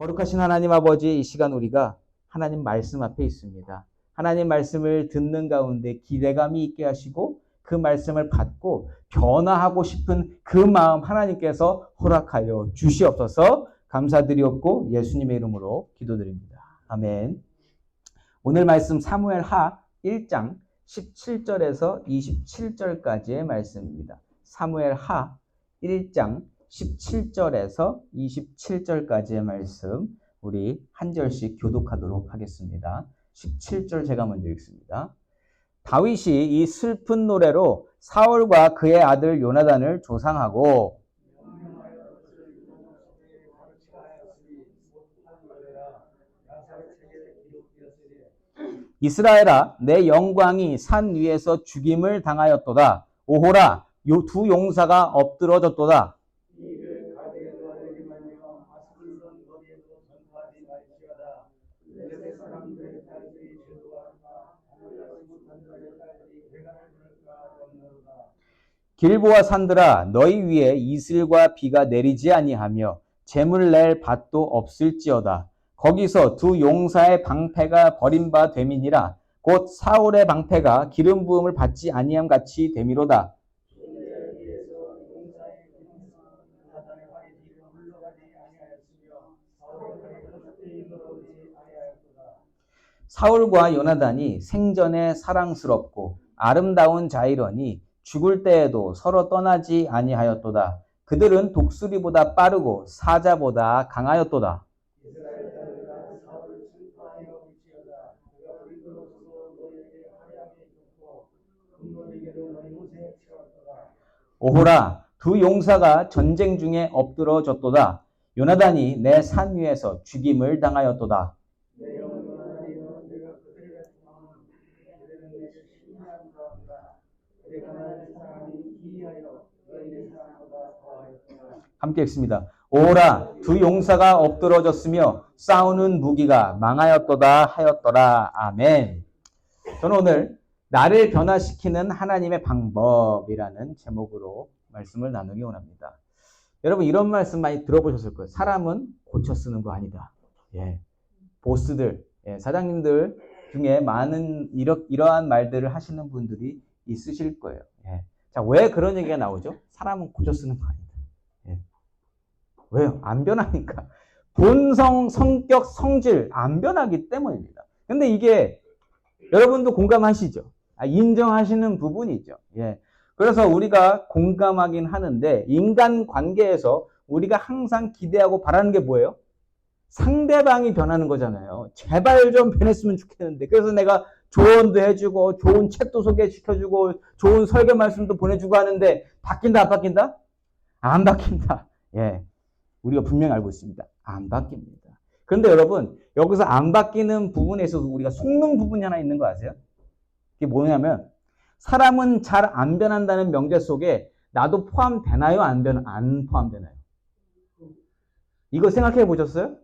거룩하신 하나님 아버지, 이 시간 우리가 하나님 말씀 앞에 있습니다. 하나님 말씀을 듣는 가운데 기대감이 있게 하시고 그 말씀을 받고 변화하고 싶은 그 마음 하나님께서 허락하여 주시옵소서. 감사드리옵고 예수님의 이름으로 기도드립니다. 아멘. 오늘 말씀 사무엘하 1장 17절에서 27절까지의 말씀입니다. 사무엘하 1장 17절에서 27절까지의 말씀 우리 한 절씩 교독하도록 하겠습니다. 17절 제가 먼저 읽습니다. 다윗이 이 슬픈 노래로 사울과 그의 아들 요나단을 조상하고 이스라엘아, 내 영광이 산 위에서 죽임을 당하였도다. 오호라, 두 용사가 엎드러졌도다. 길보아 산들아, 너희 위에 이슬과 비가 내리지 아니하며 재물 낼 밭도 없을지어다. 거기서 두 용사의 방패가 버림바 됨이니라. 곧 사울의 방패가 기름 부음을 받지 아니함 같이 됨이로다. 사울과 요나단이 생전에 사랑스럽고 아름다운 자이러니 죽을 때에도 서로 떠나지 아니하였도다. 그들은 독수리보다 빠르고 사자보다 강하였도다. 오호라, 두 용사가 전쟁 중에 엎드러졌도다. 요나단이 내 산 위에서 죽임을 당하였도다. 함께 읽습니다. 오호라, 두 용사가 엎드러졌으며 싸우는 무기가 망하였도다 하였더라. 아멘. 저는 오늘 나를 변화시키는 하나님의 방법이라는 제목으로 말씀을 나누기 원합니다. 여러분 이런 말씀 많이 들어보셨을 거예요. 사람은 고쳐 쓰는 거 아니다. 보스들, 사장님들 중에 많은 이러한 말들을 하시는 분들이 있으실 거예요. 자, 왜 그런 얘기가 나오죠? 사람은 고쳐 쓰는 거 아니다. 왜요? 안 변하니까. 본성, 성격, 성질 안 변하기 때문입니다. 근데 이게 여러분도 공감하시죠? 인정하시는 부분이죠. 그래서 우리가 공감하긴 하는데 인간 관계에서 우리가 항상 기대하고 바라는 게 뭐예요? 상대방이 변하는 거잖아요. 제발 좀 변했으면 좋겠는데. 그래서 내가 조언도 해주고 좋은 책도 소개시켜주고 좋은 설교 말씀도 보내주고 하는데 바뀐다 안 바뀐다? 안 바뀐다. 우리가 분명히 알고 있습니다. 안 바뀝니다. 그런데 여러분 여기서 안 바뀌는 부분에 있어서 우리가 속는 부분이 하나 있는 거 아세요? 그게 뭐냐면 사람은 잘 안 변한다는 명제 속에 나도 포함되나요? 안 포함되나요? 이거 생각해 보셨어요?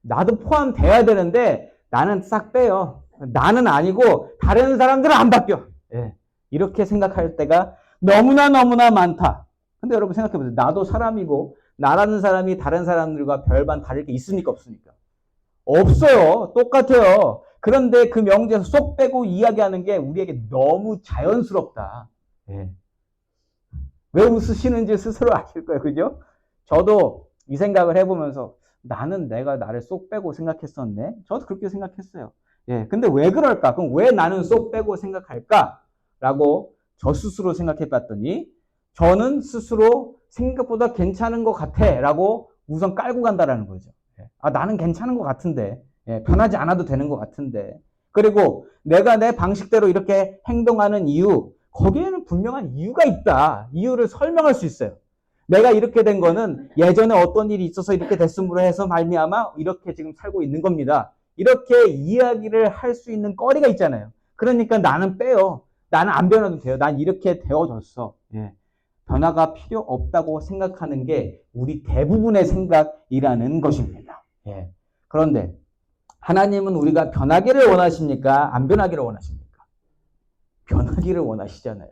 나도 포함돼야 되는데 나는 싹 빼요. 나는 아니고 다른 사람들은 안 바뀌어. 이렇게 생각할 때가 너무나 많다. 근데 여러분 생각해 보세요. 나도 사람이고 나라는 사람이 다른 사람들과 별반 다를 게 있습니까? 없습니까? 없어요. 똑같아요. 그런데 그 명제에서 쏙 빼고 이야기하는 게 우리에게 너무 자연스럽다. 왜 웃으시는지 스스로 아실 거예요. 그죠? 저도 이 생각을 해보면서 나는 내가 나를 쏙 빼고 생각했었네. 저도 그렇게 생각했어요. 근데 왜 그럴까? 그럼 왜 나는 쏙 빼고 생각할까? 라고 저 스스로 생각해 봤더니 저는 스스로 생각보다 괜찮은 것 같아 라고 우선 깔고 간다라는 거죠. 나는 괜찮은 것 같은데 변하지 않아도 되는 것 같은데 그리고 내가 내 방식대로 이렇게 행동하는 이유 거기에는 분명한 이유가 있다. 이유를 설명할 수 있어요. 내가 이렇게 된 거는 예전에 어떤 일이 있어서 이렇게 됐음으로 해서 말미암아 이렇게 지금 살고 있는 겁니다. 이렇게 이야기를 할 수 있는 거리가 있잖아요. 그러니까 나는 빼요. 나는 안 변해도 돼요. 난 이렇게 되어졌어. 변화가 필요 없다고 생각하는 게 우리 대부분의 생각이라는 것입니다. 그런데 하나님은 우리가 변하기를 원하십니까? 안 변하기를 원하십니까? 변하기를 원하시잖아요.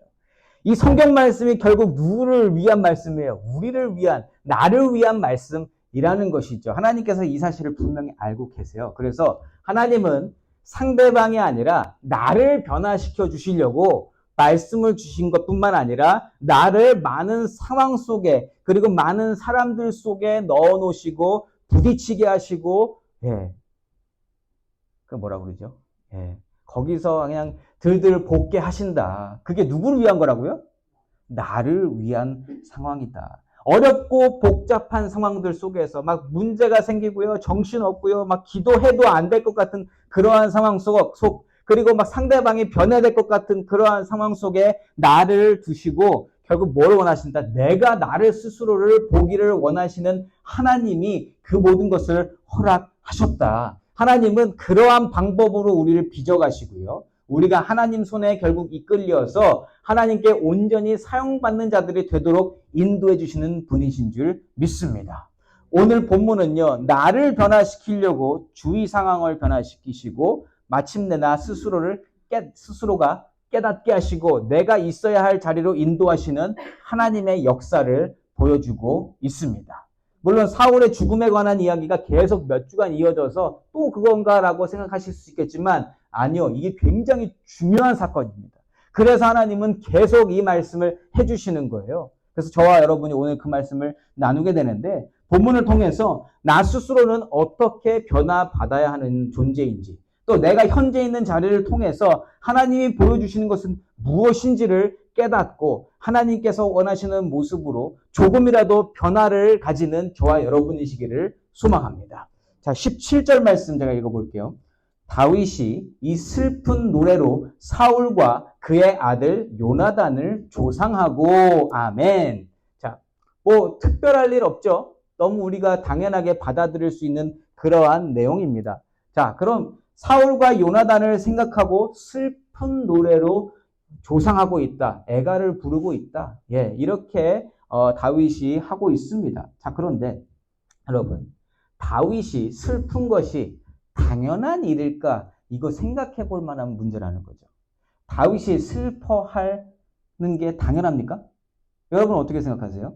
이 성경 말씀이 결국 누구를 위한 말씀이에요? 우리를 위한, 나를 위한 말씀입니다. 이라는 것이죠. 하나님께서 이 사실을 분명히 알고 계세요. 그래서 하나님은 상대방이 아니라 나를 변화시켜 주시려고 말씀을 주신 것뿐만 아니라 나를 많은 상황 속에 그리고 많은 사람들 속에 넣어 놓으시고 부딪히게 하시고 그 뭐라 그러죠? 거기서 그냥 들들 볶게 하신다. 그게 누구를 위한 거라고요? 나를 위한 상황이다. 어렵고 복잡한 상황들 속에서 막 문제가 생기고요. 정신없고요. 막 기도해도 안 될 것 같은 그러한 상황 속 그리고 막 상대방이 변해될 것 같은 그러한 상황 속에 나를 두시고 결국 뭘 원하신다? 내가 나를 스스로를 보기를 원하시는 하나님이 그 모든 것을 허락하셨다. 하나님은 그러한 방법으로 우리를 빚어가시고요. 우리가 하나님 손에 결국 이끌려서 하나님께 온전히 사용받는 자들이 되도록 인도해 주시는 분이신 줄 믿습니다. 오늘 본문은요. 나를 변화시키려고 주위 상황을 변화시키시고 마침내 나 스스로가 깨닫게 하시고 내가 있어야 할 자리로 인도하시는 하나님의 역사를 보여주고 있습니다. 물론 사울의 죽음에 관한 이야기가 계속 몇 주간 이어져서 또 그건가라고 생각하실 수 있겠지만 아니요. 이게 굉장히 중요한 사건입니다. 그래서 하나님은 계속 이 말씀을 해주시는 거예요. 그래서 저와 여러분이 오늘 그 말씀을 나누게 되는데 본문을 통해서 나 스스로는 어떻게 변화받아야 하는 존재인지 또 내가 현재 있는 자리를 통해서 하나님이 보여주시는 것은 무엇인지를 깨닫고 하나님께서 원하시는 모습으로 조금이라도 변화를 가지는 저와 여러분이시기를 소망합니다. 자, 17절 말씀 제가 읽어볼게요. 다윗이 이 슬픈 노래로 사울과 그의 아들 요나단을 조상하고 아멘. 자, 뭐 특별할 일 없죠. 너무 우리가 당연하게 받아들일 수 있는 그러한 내용입니다. 자, 그럼 사울과 요나단을 생각하고 슬픈 노래로 조상하고 있다. 애가를 부르고 있다. 이렇게 다윗이 하고 있습니다. 자, 그런데 여러분, 다윗이 슬픈 것이 당연한 일일까? 이거 생각해 볼 만한 문제라는 거죠. 다윗이 슬퍼하는 게 당연합니까? 여러분 어떻게 생각하세요?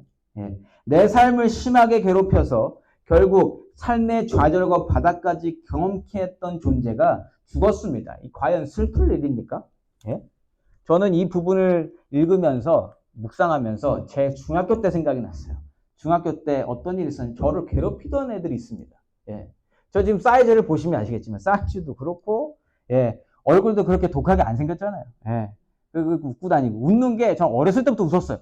내 삶을 심하게 괴롭혀서 결국 삶의 좌절과 바닥까지 경험케 했던 존재가 죽었습니다. 과연 슬플 일입니까? 저는 이 부분을 읽으면서 묵상하면서 제 중학교 때 생각이 났어요. 중학교 때 어떤 일이 있었는지 저를 괴롭히던 애들이 있습니다. 저 지금 사이즈를 보시면 아시겠지만 사이즈도 그렇고 얼굴도 그렇게 독하게 안 생겼잖아요. 웃고 다니고 웃는 게 전 어렸을 때부터 웃었어요.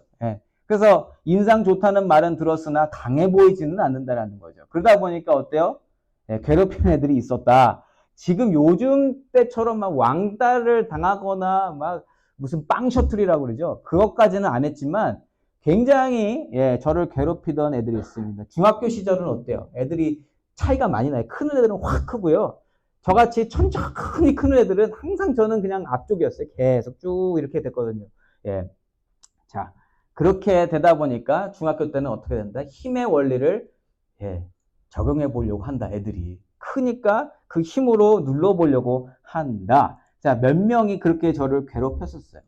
그래서 인상 좋다는 말은 들었으나 강해 보이지는 않는다라는 거죠. 그러다 보니까 어때요? 괴롭히는 애들이 있었다. 지금 요즘 때처럼 막 왕따를 당하거나 막 무슨 빵 셔틀이라고 그러죠. 그것까지는 안 했지만 굉장히 저를 괴롭히던 애들이 있습니다. 중학교 시절은 어때요? 애들이 차이가 많이 나요. 큰 애들은 확 크고요. 저같이 천천히 크는 애들은 항상 저는 그냥 앞쪽이었어요. 계속 쭉 이렇게 됐거든요. 자, 그렇게 되다 보니까 중학교 때는 어떻게 된다? 힘의 원리를 적용해 보려고 한다. 애들이 크니까 그 힘으로 눌러보려고 한다. 자, 몇 명이 그렇게 저를 괴롭혔었어요.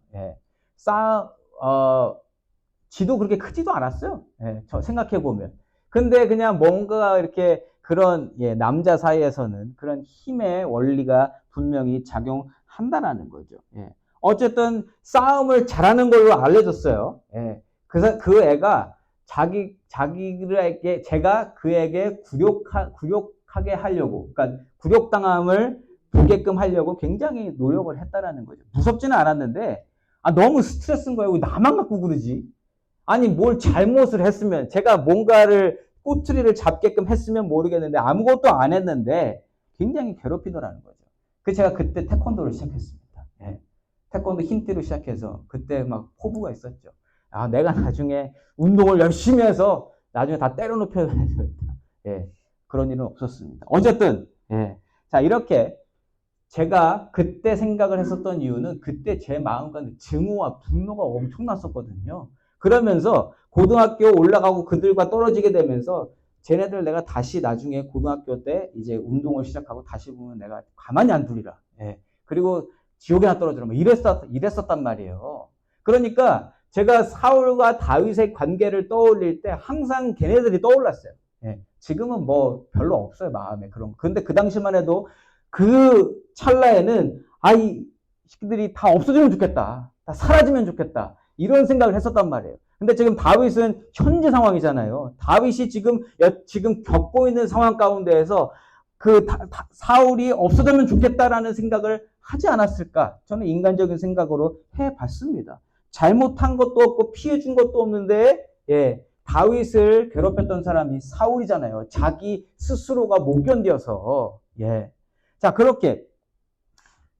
지도 그렇게 크지도 않았어요. 저 생각해 보면. 근데 그냥 뭔가 이렇게 그런 남자 사이에서는 그런 힘의 원리가 분명히 작용한다라는 거죠. 어쨌든 싸움을 잘하는 걸로 알려졌어요. 그래서 그 애가 제가 그에게 굴욕하게 하려고, 그러니까 굴욕당함을 보게끔 하려고 굉장히 노력을 했다라는 거죠. 무섭지는 않았는데 너무 스트레스인 거예요. 나만 갖고 그러지. 아니 뭘 잘못을 했으면 제가 뭔가를 꼬투리를 잡게끔 했으면 모르겠는데 아무것도 안 했는데 굉장히 괴롭히더라는 거죠. 그래서 제가 그때 태권도를 시작했습니다. 태권도 흰띠로 시작해서 그때 막 포부가 있었죠. 내가 나중에 운동을 열심히 해서 나중에 다 때려눕혀야 되겠다. 그런 일은 없었습니다. 어쨌든 자 이렇게 제가 그때 생각을 했었던 이유는 그때 제 마음 가운데 증오와 분노가 엄청났었거든요. 그러면서 고등학교 올라가고 그들과 떨어지게 되면서 쟤네들 내가 다시 나중에 고등학교 때 이제 운동을 시작하고 다시 보면 내가 가만히 안 두리라. 그리고 지옥에나 떨어지라. 뭐 이랬었단 말이에요. 그러니까 제가 사울과 다윗의 관계를 떠올릴 때 항상 걔네들이 떠올랐어요. 예. 지금은 뭐 별로 없어요, 마음에 그런 거. 근데 그 당시만 해도 그 찰나에는 이 새끼들이 다 없어지면 좋겠다. 다 사라지면 좋겠다. 이런 생각을 했었단 말이에요. 근데 지금 다윗은 현재 상황이잖아요. 다윗이 지금 겪고 있는 상황 가운데에서 사울이 없어지면 좋겠다라는 생각을 하지 않았을까? 저는 인간적인 생각으로 해봤습니다. 잘못한 것도 없고 피해준 것도 없는데, 예, 다윗을 괴롭혔던 사람이 사울이잖아요. 자기 스스로가 못 견뎌서, 예. 자, 그렇게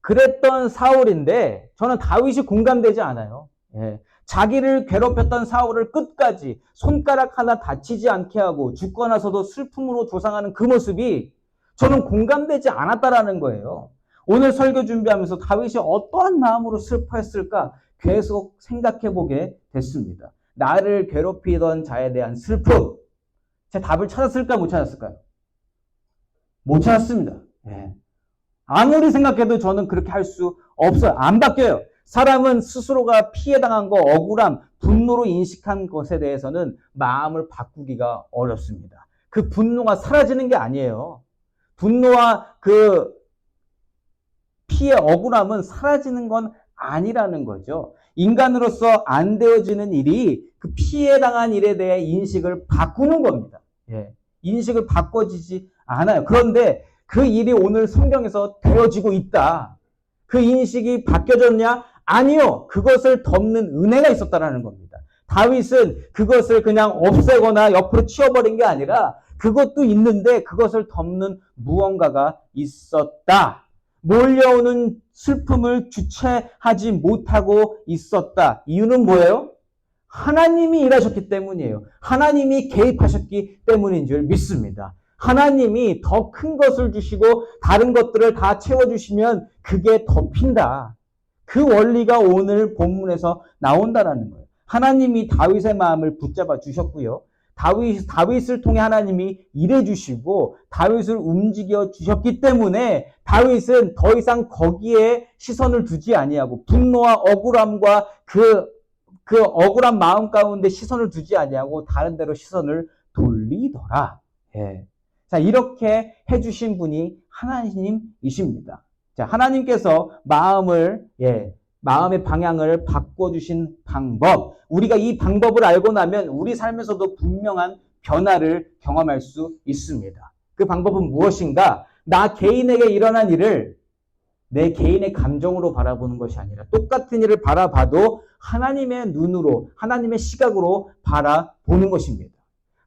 그랬던 사울인데 저는 다윗이 공감되지 않아요. 예. 자기를 괴롭혔던 사울을 끝까지 손가락 하나 다치지 않게 하고 죽고 나서도 슬픔으로 조상하는 그 모습이 저는 공감되지 않았다라는 거예요. 오늘 설교 준비하면서 다윗이 어떠한 마음으로 슬퍼했을까 계속 생각해보게 됐습니다. 나를 괴롭히던 자에 대한 슬픔. 제 답을 찾았을까 못 찾았을까요? 못 찾았습니다. 예. 아무리 생각해도 저는 그렇게 할 수 없어요. 안 바뀌어요. 사람은 스스로가 피해당한 거, 억울함, 분노로 인식한 것에 대해서는 마음을 바꾸기가 어렵습니다. 그 분노가 사라지는 게 아니에요. 분노와 그 피해, 억울함은 사라지는 건 아니라는 거죠. 인간으로서 안 되어지는 일이 그 피해당한 일에 대해 인식을 바꾸는 겁니다. 예. 인식을 바꿔지지 않아요. 그런데 그 일이 오늘 성경에서 되어지고 있다. 그 인식이 바뀌어졌냐? 아니요. 그것을 덮는 은혜가 있었다라는 겁니다. 다윗은 그것을 그냥 없애거나 옆으로 치워버린 게 아니라 그것도 있는데 그것을 덮는 무언가가 있었다. 몰려오는 슬픔을 주체하지 못하고 있었다. 이유는 뭐예요? 하나님이 일하셨기 때문이에요. 하나님이 개입하셨기 때문인 줄 믿습니다. 하나님이 더 큰 것을 주시고 다른 것들을 다 채워주시면 그게 덮인다. 그 원리가 오늘 본문에서 나온다라는 거예요. 하나님이 다윗의 마음을 붙잡아 주셨고요. 다윗을 통해 하나님이 일해 주시고 다윗을 움직여 주셨기 때문에 다윗은 더 이상 거기에 시선을 두지 아니하고 분노와 억울함과 그 억울한 마음 가운데 시선을 두지 아니하고 다른 데로 시선을 돌리더라. 예. 자, 이렇게 해주신 분이 하나님이십니다. 자, 하나님께서 마음의 방향을 바꿔주신 방법. 우리가 이 방법을 알고 나면 우리 삶에서도 분명한 변화를 경험할 수 있습니다. 그 방법은 무엇인가? 나 개인에게 일어난 일을 내 개인의 감정으로 바라보는 것이 아니라 똑같은 일을 바라봐도 하나님의 눈으로, 하나님의 시각으로 바라보는 것입니다.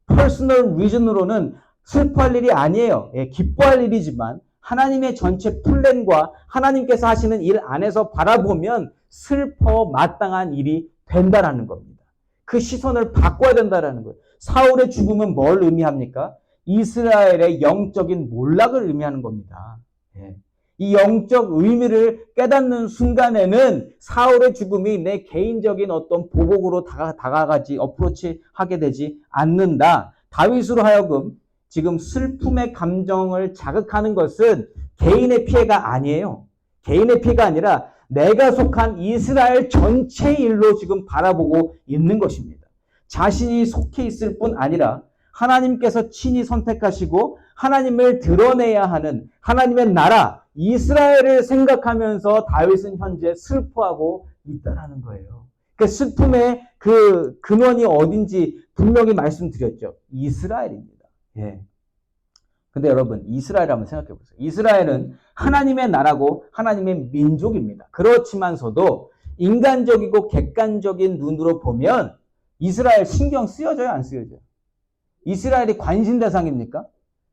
퍼스널 리즌으로는 슬퍼할 일이 아니에요. 예, 기뻐할 일이지만 하나님의 전체 플랜과 하나님께서 하시는 일 안에서 바라보면 슬퍼 마땅한 일이 된다라는 겁니다. 그 시선을 바꿔야 된다라는 거예요. 사울의 죽음은 뭘 의미합니까? 이스라엘의 영적인 몰락을 의미하는 겁니다. 예. 이 영적 의미를 깨닫는 순간에는 사울의 죽음이 내 개인적인 어떤 보복으로 다가가지, 어프로치하게 되지 않는다. 다윗으로 하여금 지금 슬픔의 감정을 자극하는 것은 개인의 피해가 아니에요. 개인의 피해가 아니라 내가 속한 이스라엘 전체의 일로 지금 바라보고 있는 것입니다. 자신이 속해 있을 뿐 아니라 하나님께서 친히 선택하시고 하나님을 드러내야 하는 하나님의 나라 이스라엘을 생각하면서 다윗은 현재 슬퍼하고 있다는 거예요. 그 슬픔의 그 근원이 어딘지 분명히 말씀드렸죠. 이스라엘입니다. 예. 근데 여러분, 이스라엘 한번 생각해 보세요. 이스라엘은 하나님의 나라고 하나님의 민족입니다. 그렇지만서도 인간적이고 객관적인 눈으로 보면 이스라엘 신경 쓰여져요, 안 쓰여져요? 이스라엘이 관심 대상입니까?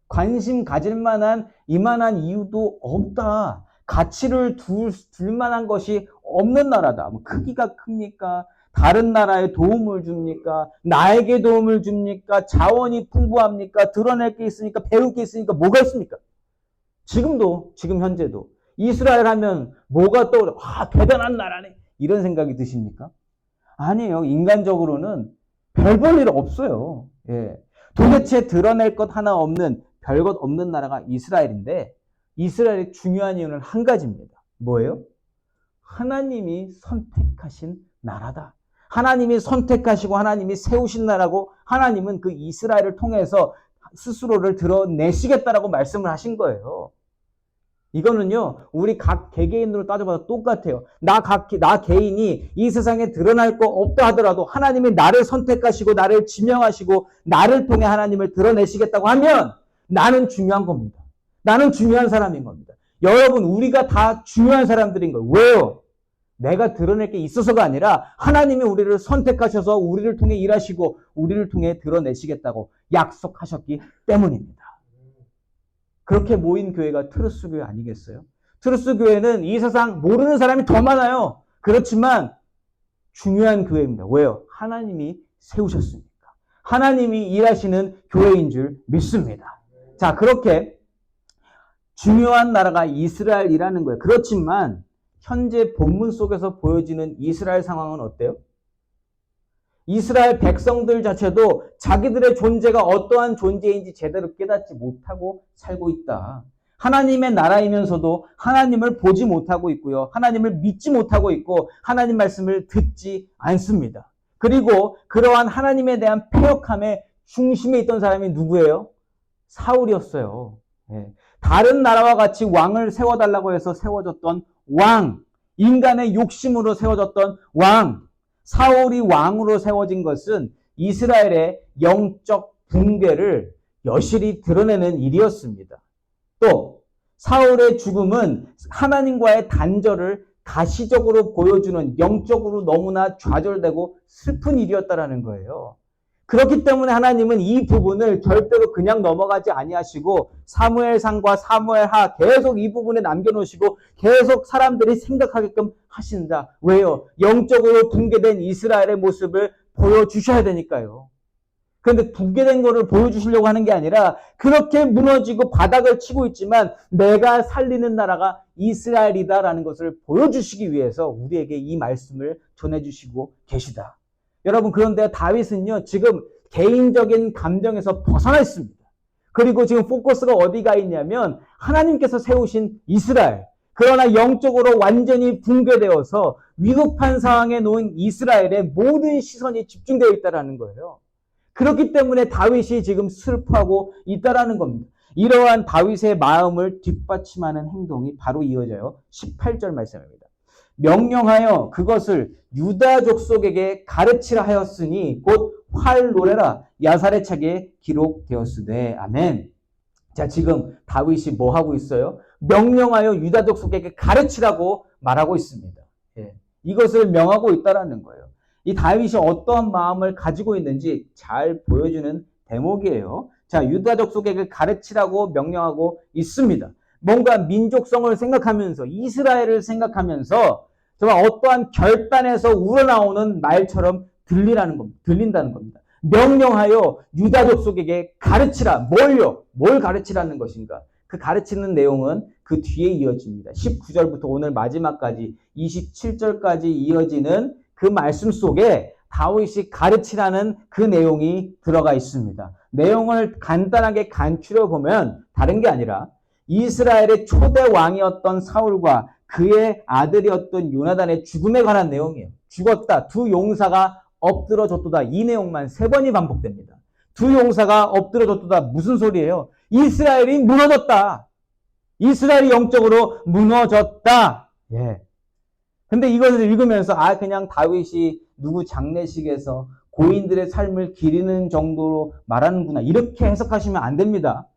관심 가질 만한 이만한 이유도 없다. 가치를 둘 만한 것이 없는 나라다. 뭐 크기가 큽니까? 다른 나라에 도움을 줍니까? 나에게 도움을 줍니까? 자원이 풍부합니까? 드러낼 게 있으니까, 배울 게 있으니까 뭐가 있습니까? 지금 현재도 이스라엘 하면 뭐가 떠오르? 대단한 나라네. 이런 생각이 드십니까? 아니에요. 인간적으로는 별 볼 일 없어요. 예. 도대체 드러낼 것 하나 없는 별것 없는 나라가 이스라엘인데 이스라엘의 중요한 이유는 한 가지입니다. 뭐예요? 하나님이 선택하신 나라다. 하나님이 선택하시고 하나님이 세우신 나라고 하나님은 그 이스라엘을 통해서 스스로를 드러내시겠다라고 말씀을 하신 거예요. 이거는요, 우리 각 개개인으로 따져봐도 똑같아요. 나 개인이 이 세상에 드러날 거 없다 하더라도 하나님이 나를 선택하시고 나를 지명하시고 나를 통해 하나님을 드러내시겠다고 하면 나는 중요한 겁니다. 나는 중요한 사람인 겁니다. 여러분, 우리가 다 중요한 사람들인 거예요. 왜요? 내가 드러낼 게 있어서가 아니라 하나님이 우리를 선택하셔서 우리를 통해 일하시고 우리를 통해 드러내시겠다고 약속하셨기 때문입니다. 그렇게 모인 교회가 트루스 교회 아니겠어요? 트루스 교회는 이 세상 모르는 사람이 더 많아요. 그렇지만 중요한 교회입니다. 왜요? 하나님이 세우셨으니까. 하나님이 일하시는 교회인 줄 믿습니다. 자, 그렇게 중요한 나라가 이스라엘이라는 거예요. 그렇지만 현재 본문 속에서 보여지는 이스라엘 상황은 어때요? 이스라엘 백성들 자체도 자기들의 존재가 어떠한 존재인지 제대로 깨닫지 못하고 살고 있다. 하나님의 나라이면서도 하나님을 보지 못하고 있고요. 하나님을 믿지 못하고 있고 하나님 말씀을 듣지 않습니다. 그리고 그러한 하나님에 대한 패역함의 중심에 있던 사람이 누구예요? 사울이었어요. 네. 다른 나라와 같이 왕을 세워달라고 해서 세워졌던 왕, 인간의 욕심으로 세워졌던 왕, 사울이 왕으로 세워진 것은 이스라엘의 영적 붕괴를 여실히 드러내는 일이었습니다. 또 사울의 죽음은 하나님과의 단절을 가시적으로 보여주는 영적으로 너무나 좌절되고 슬픈 일이었다라는 거예요. 그렇기 때문에 하나님은 이 부분을 절대로 그냥 넘어가지 아니하시고 사무엘상과 사무엘하 계속 이 부분에 남겨놓으시고 계속 사람들이 생각하게끔 하신다. 왜요? 영적으로 붕괴된 이스라엘의 모습을 보여주셔야 되니까요. 그런데 붕괴된 거를 보여주시려고 하는 게 아니라 그렇게 무너지고 바닥을 치고 있지만 내가 살리는 나라가 이스라엘이다라는 것을 보여주시기 위해서 우리에게 이 말씀을 전해주시고 계시다. 여러분, 그런데 다윗은요, 지금 개인적인 감정에서 벗어나 있습니다. 그리고 지금 포커스가 어디가 있냐면 하나님께서 세우신 이스라엘. 그러나 영적으로 완전히 붕괴되어서 위급한 상황에 놓인 이스라엘의 모든 시선이 집중되어 있다는 거예요. 그렇기 때문에 다윗이 지금 슬퍼하고 있다는 겁니다. 이러한 다윗의 마음을 뒷받침하는 행동이 바로 이어져요. 18절 말씀입니다. 명령하여 그것을 유다 족속에게 가르치라 하였으니 곧 활 노래라 야살의 책에 기록되었으되. 아멘. 자, 지금 다윗이 뭐 하고 있어요? 명령하여 유다 족속에게 가르치라고 말하고 있습니다. 예, 이것을 명하고 있다라는 거예요. 이 다윗이 어떠한 마음을 가지고 있는지 잘 보여주는 대목이에요. 자, 유다 족속에게 가르치라고 명령하고 있습니다. 뭔가 민족성을 생각하면서 이스라엘을 생각하면서 정말 어떠한 결단에서 우러나오는 말처럼 들린다는 겁니다. 명령하여 유다 족속에게 가르치라. 뭘 가르치라는 것인가? 그 가르치는 내용은 그 뒤에 이어집니다. 19절부터 오늘 마지막까지 27절까지 이어지는 그 말씀 속에 다윗이 가르치라는 그 내용이 들어가 있습니다. 내용을 간단하게 간추려 보면 다른 게 아니라 이스라엘의 초대 왕이었던 사울과 그의 아들이었던 요나단의 죽음에 관한 내용이에요. 죽었다. 두 용사가 엎드러졌도다. 이 내용만 3번이 반복됩니다. 두 용사가 엎드러졌도다. 무슨 소리예요? 이스라엘이 무너졌다. 이스라엘이 영적으로 무너졌다. 예. 근데 이것을 읽으면서 그냥 다윗이 누구 장례식에서 고인들의 삶을 기리는 정도로 말하는구나. 이렇게 해석하시면 안 됩니다.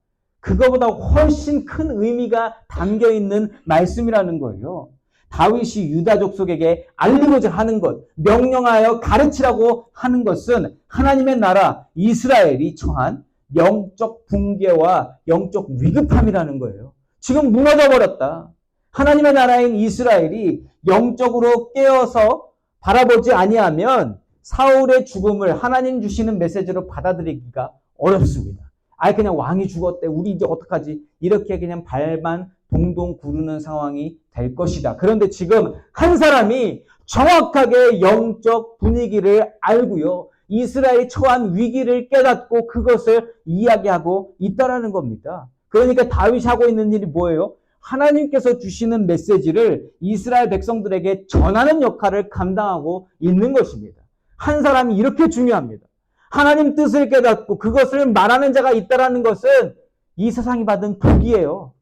그거보다 훨씬 큰 의미가 담겨있는 말씀이라는 거예요. 다윗이 유다 족속에게 알리고자 하는 것, 명령하여 가르치라고 하는 것은 하나님의 나라 이스라엘이 처한 영적 붕괴와 영적 위급함이라는 거예요. 지금 무너져 버렸다. 하나님의 나라인 이스라엘이 영적으로 깨어서 바라보지 아니하면 사울의 죽음을 하나님 주시는 메시지로 받아들이기가 어렵습니다. 그냥 왕이 죽었대. 우리 이제 어떡하지? 이렇게 그냥 발만 동동 구르는 상황이 될 것이다. 그런데 지금 한 사람이 정확하게 영적 분위기를 알고요. 이스라엘이 처한 위기를 깨닫고 그것을 이야기하고 있다라는 겁니다. 그러니까 다윗이 하고 있는 일이 뭐예요? 하나님께서 주시는 메시지를 이스라엘 백성들에게 전하는 역할을 감당하고 있는 것입니다. 한 사람이 이렇게 중요합니다. 하나님 뜻을 깨닫고 그것을 말하는 자가 있다라는 것은 이 세상이 받은 복이에요.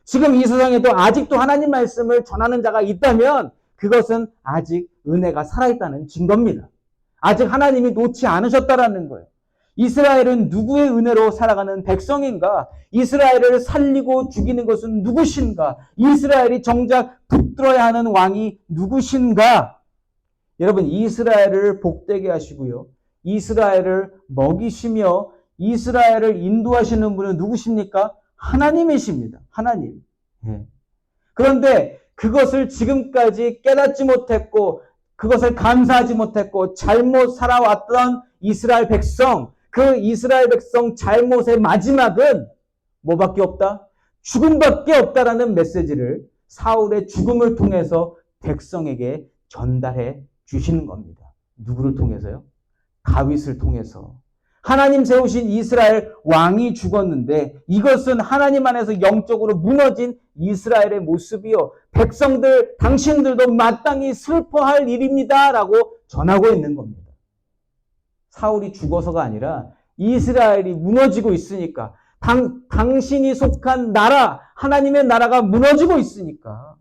지금 이 세상에도 아직도 하나님 말씀을 전하는 자가 있다면 그것은 아직 은혜가 살아있다는 증거입니다. 아직 하나님이 놓지 않으셨다라는 거예요. 이스라엘은 누구의 은혜로 살아가는 백성인가? 이스라엘을 살리고 죽이는 것은 누구신가? 이스라엘이 정작 붙들어야 하는 왕이 누구신가? 여러분, 이스라엘을 복되게 하시고요. 이스라엘을 먹이시며 이스라엘을 인도하시는 분은 누구십니까? 하나님이십니다. 하나님. 그런데 그것을 지금까지 깨닫지 못했고 그것을 감사하지 못했고 잘못 살아왔던 이스라엘 백성, 그 이스라엘 백성 잘못의 마지막은 뭐밖에 없다? 죽음밖에 없다라는 메시지를 사울의 죽음을 통해서 백성에게 전달해 주시는 겁니다. 누구를 통해서요? 다윗을 통해서. 하나님 세우신 이스라엘 왕이 죽었는데 이것은 하나님 안에서 영적으로 무너진 이스라엘의 모습이요. 백성들, 당신들도 마땅히 슬퍼할 일입니다. 라고 전하고 있는 겁니다. 사울이 죽어서가 아니라 이스라엘이 무너지고 있으니까 당신이 속한 나라, 하나님의 나라가 무너지고 있으니까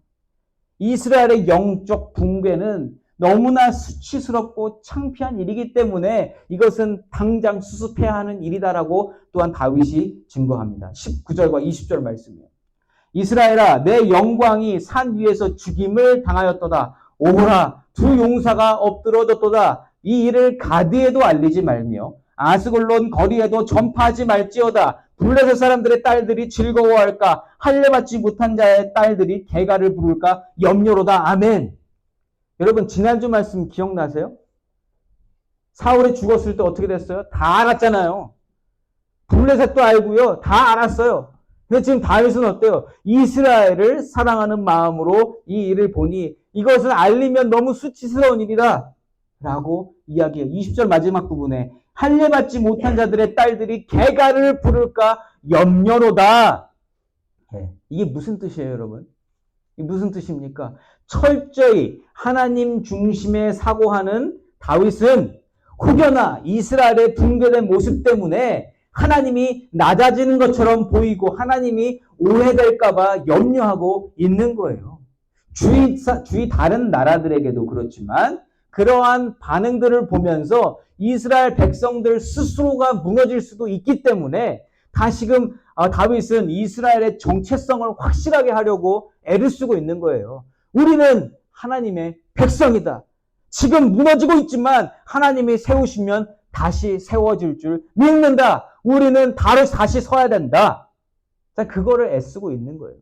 이스라엘의 영적 붕괴는 너무나 수치스럽고 창피한 일이기 때문에 이것은 당장 수습해야 하는 일이다라고 또한 다윗이 증거합니다. 19절과 20절 말씀이에요. 이스라엘아, 내 영광이 산 위에서 죽임을 당하였도다. 오호라, 두 용사가 엎드러졌도다. 이 일을 가드에도 알리지 말며 아스글론 거리에도 전파하지 말지어다. 블레셋 사람들의 딸들이 즐거워할까? 할례받지 못한 자의 딸들이 개가를 부를까? 염려로다. 아멘. 여러분, 지난주 말씀 기억나세요? 사울이 죽었을 때 어떻게 됐어요? 다 알았잖아요. 블레셋도 알고요. 다 알았어요. 근데 지금 다윗은 어때요? 이스라엘을 사랑하는 마음으로 이 일을 보니 이것을 알리면 너무 수치스러운 일이다 라고 이야기해요. 20절 마지막 부분에 할례받지 못한 자들의 딸들이 개가를 부를까 염려로다. 이게 무슨 뜻이에요, 여러분? 이게 무슨 뜻입니까? 철저히 하나님 중심에 사고하는 다윗은 혹여나 이스라엘의 붕괴된 모습 때문에 하나님이 낮아지는 것처럼 보이고 하나님이 오해될까봐 염려하고 있는 거예요. 주위 다른 나라들에게도 그렇지만 그러한 반응들을 보면서 이스라엘 백성들 스스로가 무너질 수도 있기 때문에 다시금 다윗은 이스라엘의 정체성을 확실하게 하려고 애를 쓰고 있는 거예요. 우리는 하나님의 백성이다. 지금 무너지고 있지만 하나님이 세우시면 다시 세워질 줄 믿는다. 우리는 다시 서야 된다. 그거를 애쓰고 있는 거예요.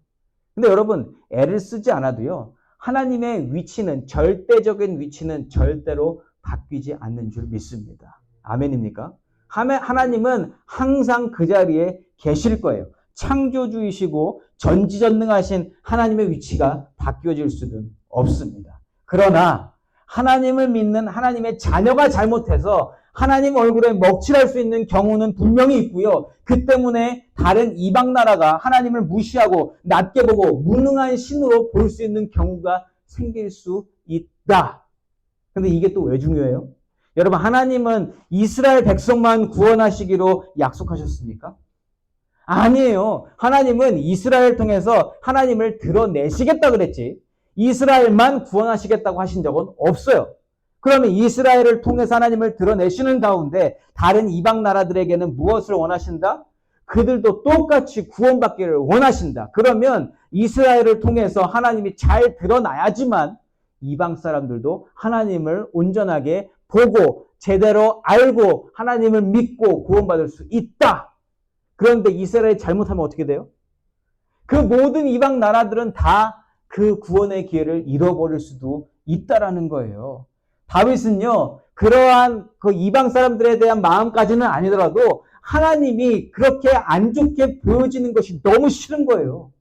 근데 여러분, 애를 쓰지 않아도요. 하나님의 위치는, 절대적인 위치는 절대로 바뀌지 않는 줄 믿습니다. 아멘입니까? 하나님은 항상 그 자리에 계실 거예요. 창조주이시고 전지전능하신 하나님의 위치가 바뀌어질 수는 없습니다. 그러나 하나님을 믿는 하나님의 자녀가 잘못해서 하나님 얼굴에 먹칠할 수 있는 경우는 분명히 있고요. 그 때문에 다른 이방 나라가 하나님을 무시하고 낮게 보고 무능한 신으로 볼 수 있는 경우가 생길 수 있다. 근데 이게 또 왜 중요해요? 여러분, 하나님은 이스라엘 백성만 구원하시기로 약속하셨습니까? 아니에요. 하나님은 이스라엘 통해서 하나님을 드러내시겠다 그랬지. 이스라엘만 구원하시겠다고 하신 적은 없어요. 그러면 이스라엘을 통해서 하나님을 드러내시는 가운데 다른 이방 나라들에게는 무엇을 원하신다? 그들도 똑같이 구원받기를 원하신다. 그러면 이스라엘을 통해서 하나님이 잘 드러나야지만 이방 사람들도 하나님을 온전하게 보고 제대로 알고 하나님을 믿고 구원받을 수 있다. 그런데 이스라엘이 잘못하면 어떻게 돼요? 그 모든 이방 나라들은 다 그 구원의 기회를 잃어버릴 수도 있다라는 거예요. 다윗은요, 그러한 그 이방 사람들에 대한 마음까지는 아니더라도 하나님이 그렇게 안 좋게 보여지는 것이 너무 싫은 거예요.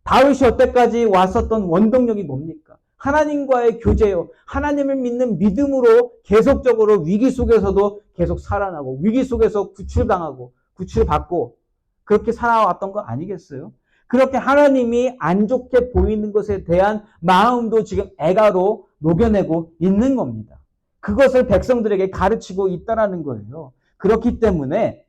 다윗이 여태까지 왔었던 원동력이 뭡니까? 하나님과의 교제요. 하나님을 믿는 믿음으로 계속적으로 위기 속에서도 계속 살아나고 위기 속에서 구출당하고 구출받고 그렇게 살아왔던 거 아니겠어요? 그렇게 하나님이 안 좋게 보이는 것에 대한 마음도 지금 애가로 녹여내고 있는 겁니다. 그것을 백성들에게 가르치고 있다라는 거예요. 그렇기 때문에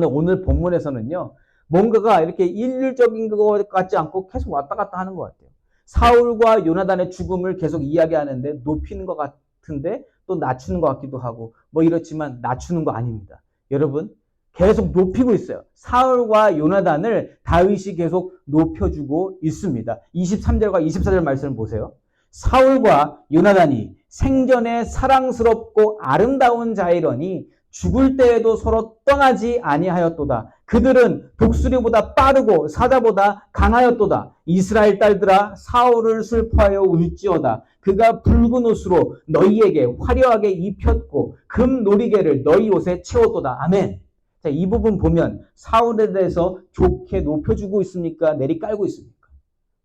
오늘 본문에서는요, 뭔가가 이렇게 일률적인 것 같지 않고 계속 왔다 갔다 하는 것 같아요. 사울과 요나단의 죽음을 계속 이야기하는데 높이는 것 같은데 또 낮추는 것 같기도 하고 뭐 이렇지만 낮추는 거 아닙니다. 여러분, 계속 높이고 있어요. 사울과 요나단을 다윗이 계속 높여주고 있습니다. 23절과 24절 말씀을 보세요. 사울과 요나단이 생전에 사랑스럽고 아름다운 자이러니 죽을 때에도 서로 떠나지 아니하였도다. 그들은 독수리보다 빠르고 사자보다 강하였도다. 이스라엘 딸들아, 사울을 슬퍼하여 울지어다. 그가 붉은 옷으로 너희에게 화려하게 입혔고 금 놀이개를 너희 옷에 채웠도다. 아멘. 자, 이 부분 보면 사울에 대해서 좋게 높여주고 있습니까? 내리깔고 있습니까?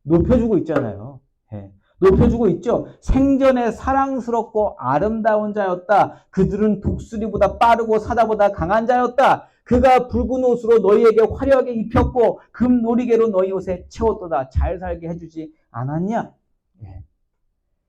높여주고 있잖아요. 네. 높여주고 있죠. 생전에 사랑스럽고 아름다운 자였다. 그들은 독수리보다 빠르고 사자보다 강한 자였다. 그가 붉은 옷으로 너희에게 화려하게 입혔고 금 놀이개로 너희 옷에 채웠도다. 잘 살게 해주지 않았냐? 예.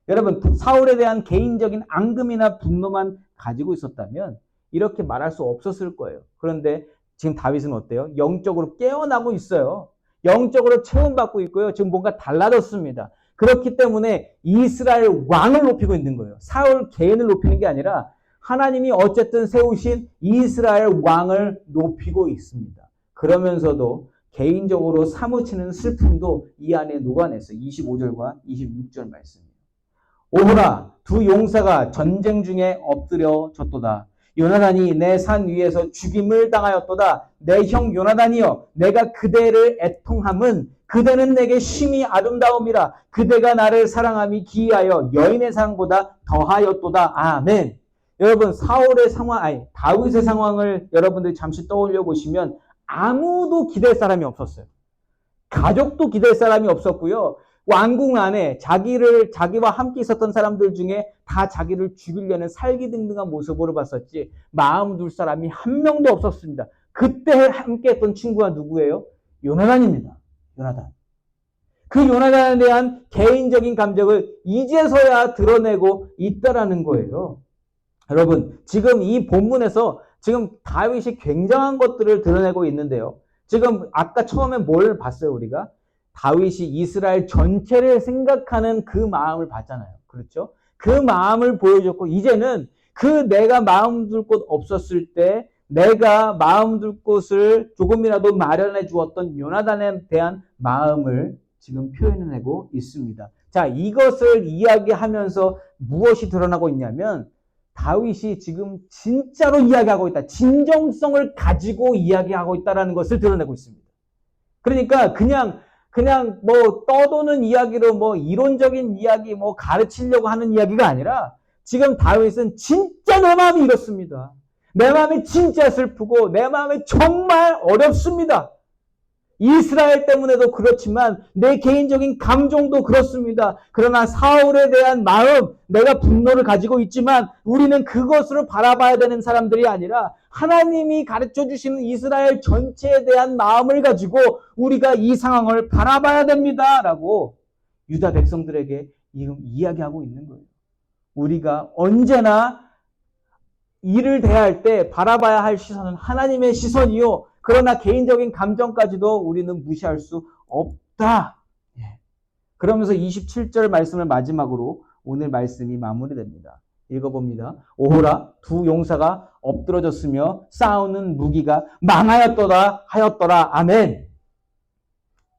여러분, 사울에 대한 개인적인 앙금이나 분노만 가지고 있었다면 이렇게 말할 수 없었을 거예요. 그런데 지금 다윗은 어때요? 영적으로 깨어나고 있어요. 영적으로 체험받고 있고요. 지금 뭔가 달라졌습니다. 그렇기 때문에 이스라엘 왕을 높이고 있는 거예요. 사울 개인을 높이는 게 아니라 하나님이 어쨌든 세우신 이스라엘 왕을 높이고 있습니다. 그러면서도 개인적으로 사무치는 슬픔도 이 안에 녹아냈어요. 25절과 26절 말씀이에요. 오호라, 두 용사가 전쟁 중에 엎드려졌도다. 요나단이 내 산 위에서 죽임을 당하였도다. 내 형 요나단이여, 내가 그대를 애통함은 그대는 내게 심히 아름다움이라. 그대가 나를 사랑함이 기이하여 여인의 사랑보다 더하였도다. 아멘. 여러분, 다윗의 상황을 여러분들이 잠시 떠올려 보시면 아무도 기댈 사람이 없었어요. 가족도 기댈 사람이 없었고요. 왕궁 안에 자기와 함께 있었던 사람들 중에 다 자기를 죽이려는 살기등등한 모습으로 봤었지 마음 둘 사람이 한 명도 없었습니다. 그때 함께 했던 친구가 누구예요? 요나단입니다. 요나단. 그 요나단에 대한 개인적인 감정을 이제서야 드러내고 있다라는 거예요. 여러분, 지금 이 본문에서 지금 다윗이 굉장한 것들을 드러내고 있는데요. 지금 아까 처음에 뭘 봤어요, 우리가? 다윗이 이스라엘 전체를 생각하는 그 마음을 봤잖아요. 그렇죠? 그 마음을 보여줬고 이제는 내가 마음 둘 곳 없었을 때 내가 마음 둘 곳을 조금이라도 마련해 주었던 요나단에 대한 마음을 지금 표현해내고 있습니다. 자, 이것을 이야기하면서 무엇이 드러나고 있냐면 다윗이 지금 진짜로 이야기하고 있다. 진정성을 가지고 이야기하고 있다는 것을 드러내고 있습니다. 그러니까 그냥 뭐 떠도는 이야기로 뭐 이론적인 이야기 뭐 가르치려고 하는 이야기가 아니라 지금 다윗은 진짜 내 마음이 이렇습니다. 내 마음이 진짜 슬프고 내 마음이 정말 어렵습니다. 이스라엘 때문에도 그렇지만 내 개인적인 감정도 그렇습니다. 그러나 사울에 대한 마음, 내가 분노를 가지고 있지만 우리는 그것으로 바라봐야 되는 사람들이 아니라 하나님이 가르쳐 주시는 이스라엘 전체에 대한 마음을 가지고 우리가 이 상황을 바라봐야 됩니다. 라고 유다 백성들에게 이야기하고 있는 거예요. 우리가 언제나 일을 대할 때 바라봐야 할 시선은 하나님의 시선이요. 그러나 개인적인 감정까지도 우리는 무시할 수 없다. 그러면서 27절 말씀을 마지막으로 오늘 말씀이 마무리됩니다. 읽어봅니다. 오호라, 두 용사가 엎드러졌으며 싸우는 무기가 망하였도다 하였더라. 아멘.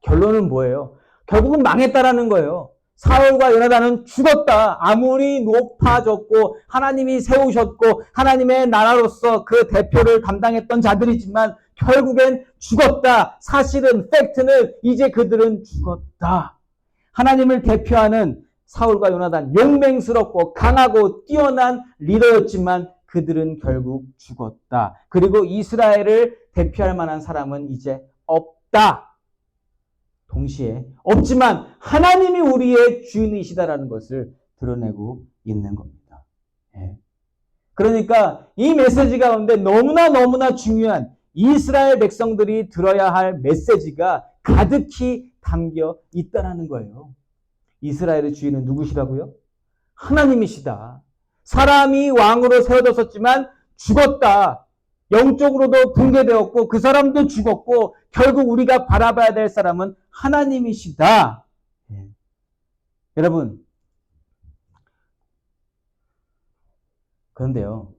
결론은 뭐예요? 결국은 망했다라는 거예요. 사울과 요나단은 죽었다. 아무리 높아졌고 하나님이 세우셨고 하나님의 나라로서 그 대표를 감당했던 자들이지만 결국엔 죽었다. 사실은 팩트는 이제 그들은 죽었다. 하나님을 대표하는 사울과 요나단, 용맹스럽고 강하고 뛰어난 리더였지만 그들은 결국 죽었다. 그리고 이스라엘을 대표할 만한 사람은 이제 없다. 동시에 없지만 하나님이 우리의 주인이시다라는 것을 드러내고 있는 겁니다. 그러니까 이 메시지 가운데 너무나 중요한 이스라엘 백성들이 들어야 할 메시지가 가득히 담겨 있다라는 거예요. 이스라엘의 주인은 누구시라고요? 하나님이시다. 사람이 왕으로 세워졌었지만 죽었다. 영적으로도 붕괴되었고 그 사람도 죽었고 결국 우리가 바라봐야 될 사람은 하나님이시다. 여러분, 그런데요,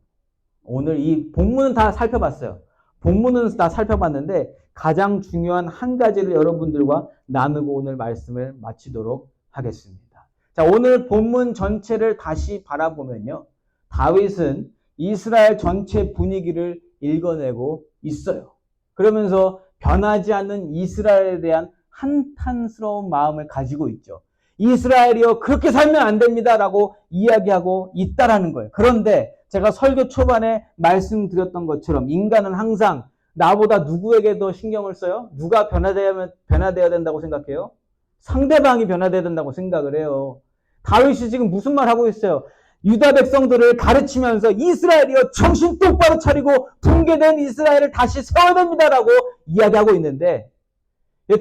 오늘 이 본문은 다 살펴봤어요. 본문은 다 살펴봤는데 가장 중요한 한 가지를 여러분들과 나누고 오늘 말씀을 마치도록 하겠습니다. 자, 오늘 본문 전체를 다시 바라보면요, 다윗은 이스라엘 전체 분위기를 읽어내고 있어요. 그러면서 변하지 않는 이스라엘에 대한 한탄스러운 마음을 가지고 있죠. 이스라엘이요, 그렇게 살면 안 됩니다라고 이야기하고 있다라는 거예요. 그런데 제가 설교 초반에 말씀드렸던 것처럼 인간은 항상 나보다 누구에게 더 신경을 써요? 누가 변화되어야 된다고 생각해요? 상대방이 변화되어야 된다고 생각을 해요. 다윗이 지금 무슨 말 하고 있어요? 유다 백성들을 가르치면서 이스라엘이여 정신 똑바로 차리고 붕괴된 이스라엘을 다시 세워야 됩니다라고 이야기하고 있는데,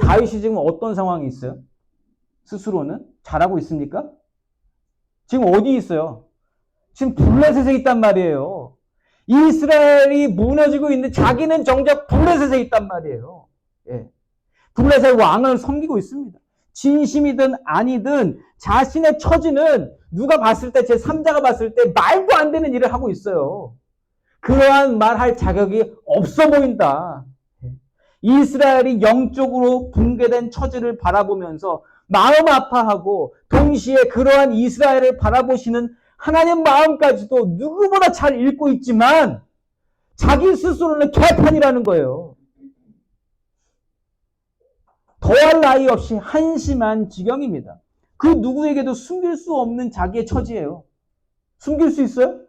다윗이 지금 어떤 상황이 있어요? 스스로는 잘하고 있습니까? 지금 어디 있어요? 지금 블레셋에 있단 말이에요. 이스라엘이 무너지고 있는데 자기는 정작 블레셋에 있단 말이에요. 예. 블레셋 왕을 섬기고 있습니다. 진심이든 아니든 자신의 처지는 누가 봤을 때, 제3자가 봤을 때 말도 안 되는 일을 하고 있어요. 그러한 말할 자격이 없어 보인다. 이스라엘이 영적으로 붕괴된 처지를 바라보면서 마음 아파하고 동시에 그러한 이스라엘을 바라보시는 하나님 마음까지도 누구보다 잘 읽고 있지만 자기 스스로는 개판이라는 거예요. 더할 나위 없이 한심한 지경입니다. 그 누구에게도 숨길 수 없는 자기의 처지예요. 숨길 수 있어요?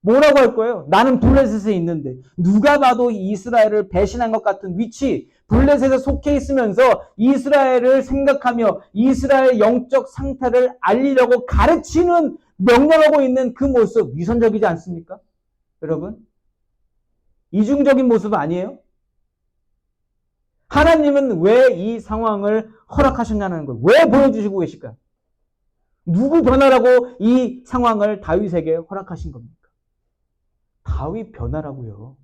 뭐라고 할 거예요? 나는 블레셋에 있는데 누가 봐도 이스라엘을 배신한 것 같은 위치, 블레셋에 속해 있으면서 이스라엘을 생각하며 이스라엘 영적 상태를 알리려고 가르치는, 명령하고 있는 그 모습 위선적이지 않습니까? 여러분, 이중적인 모습 아니에요? 하나님은 왜 이 상황을 허락하셨냐는 걸 왜 보여주시고 계실까요? 누구 변화라고 이 상황을 다윗에게 허락하신 겁니까? 다윗 변화라고요.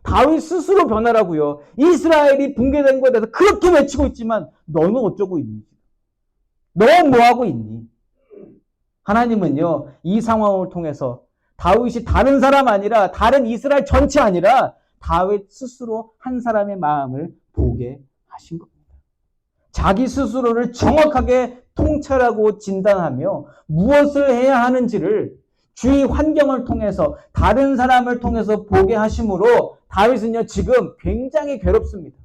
다윗 스스로 변화라고요. 이스라엘이 붕괴된 것에 대해서 그렇게 외치고 있지만 너는 어쩌고 있니? 너 뭐하고 있니? 하나님은요, 이 상황을 통해서 다윗이 다른 사람 아니라, 다른 이스라엘 전체 아니라 다윗 스스로 한 사람의 마음을 보게 하신 겁니다. 자기 스스로를 정확하게 통찰하고 진단하며 무엇을 해야 하는지를 주위 환경을 통해서, 다른 사람을 통해서 보게 하심으로 다윗은요, 지금 굉장히 괴롭습니다.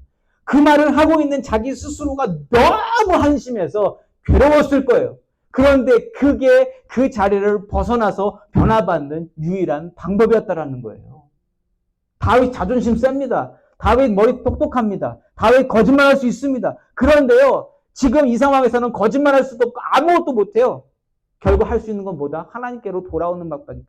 그 말을 하고 있는 자기 스스로가 너무 한심해서 괴로웠을 거예요. 그런데 그게 그 자리를 벗어나서 변화받는 유일한 방법이었다라는 거예요. 다윗 자존심 셉니다. 다윗 머리 똑똑합니다. 다윗 거짓말할 수 있습니다. 그런데요, 지금 이 상황에서는 거짓말할 수도 없고 아무것도 못해요. 결국 할 수 있는 건 뭐다? 하나님께로 돌아오는 것밖에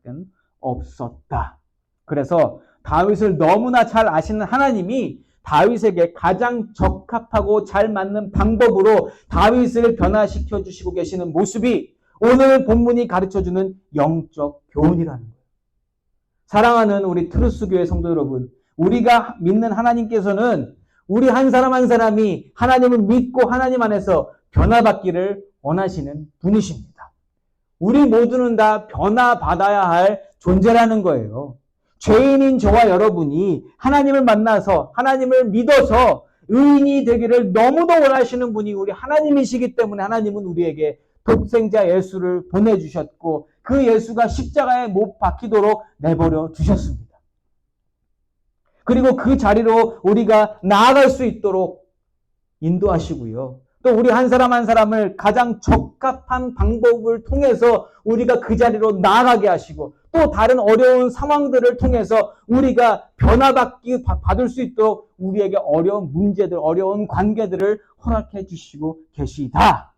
없었다. 그래서 다윗을 너무나 잘 아시는 하나님이 다윗에게 가장 적합하고 잘 맞는 방법으로 다윗을 변화시켜 주시고 계시는 모습이 오늘 본문이 가르쳐주는 영적 교훈이라는 거예요. 사랑하는 우리 트루스교회 성도 여러분, 우리가 믿는 하나님께서는 우리 한 사람 한 사람이 하나님을 믿고 하나님 안에서 변화받기를 원하시는 분이십니다. 우리 모두는 다 변화받아야 할 존재라는 거예요. 죄인인 저와 여러분이 하나님을 만나서 하나님을 믿어서 의인이 되기를 너무도 원하시는 분이 우리 하나님이시기 때문에 하나님은 우리에게 독생자 예수를 보내주셨고 그 예수가 십자가에 못 박히도록 내버려 두셨습니다. 그리고 그 자리로 우리가 나아갈 수 있도록 인도하시고요. 또 우리 한 사람 한 사람을 가장 적합한 방법을 통해서 우리가 그 자리로 나아가게 하시고 또 다른 어려운 상황들을 통해서 우리가 받을 수 있도록 우리에게 어려운 문제들, 어려운 관계들을 허락해 주시고 계시다.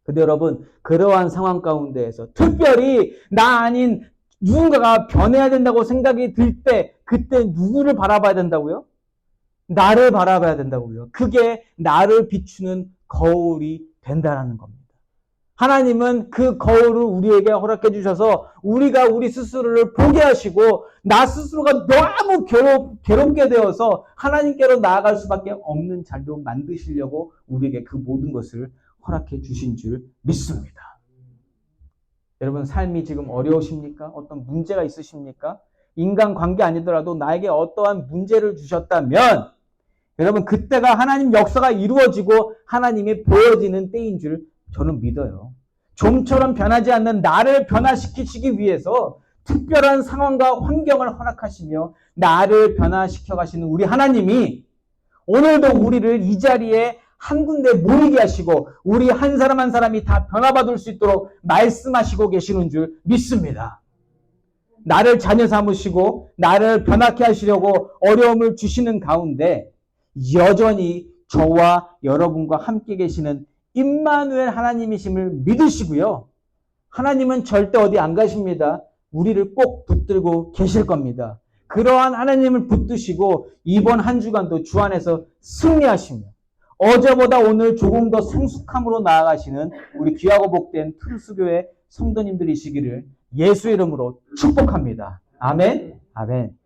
근데 여러분, 그러한 상황 가운데에서 특별히 나 아닌 누군가가 변해야 된다고 생각이 들 때 그때 누구를 바라봐야 된다고요? 나를 바라봐야 된다고요. 그게 나를 비추는 거울이 된다라는 겁니다. 하나님은 그 거울을 우리에게 허락해 주셔서 우리가 우리 스스로를 보게 하시고 나 스스로가 너무 괴롭게 되어서 하나님께로 나아갈 수밖에 없는 자리로 만드시려고 우리에게 그 모든 것을 허락해 주신 줄 믿습니다. 여러분 삶이 지금 어려우십니까? 어떤 문제가 있으십니까? 인간관계 아니더라도 나에게 어떠한 문제를 주셨다면 여러분 그때가 하나님 역사가 이루어지고 하나님이 보여지는 때인 줄 저는 믿어요. 좀처럼 변하지 않는 나를 변화시키시기 위해서 특별한 상황과 환경을 허락하시며 나를 변화시켜 가시는 우리 하나님이 오늘도 우리를 이 자리에 한 군데 모이게 하시고 우리 한 사람 한 사람이 다 변화받을 수 있도록 말씀하시고 계시는 줄 믿습니다. 나를 자녀 삼으시고 나를 변화케 하시려고 어려움을 주시는 가운데 여전히 저와 여러분과 함께 계시는 임마누엘 하나님이심을 믿으시고요. 하나님은 절대 어디 안 가십니다. 우리를 꼭 붙들고 계실 겁니다. 그러한 하나님을 붙드시고 이번 한 주간도 주 안에서 승리하시며 어제보다 오늘 조금 더 성숙함으로 나아가시는 우리 귀하고 복된 트루스교회 성도님들이시기를 예수 이름으로 축복합니다. 아멘. 아멘.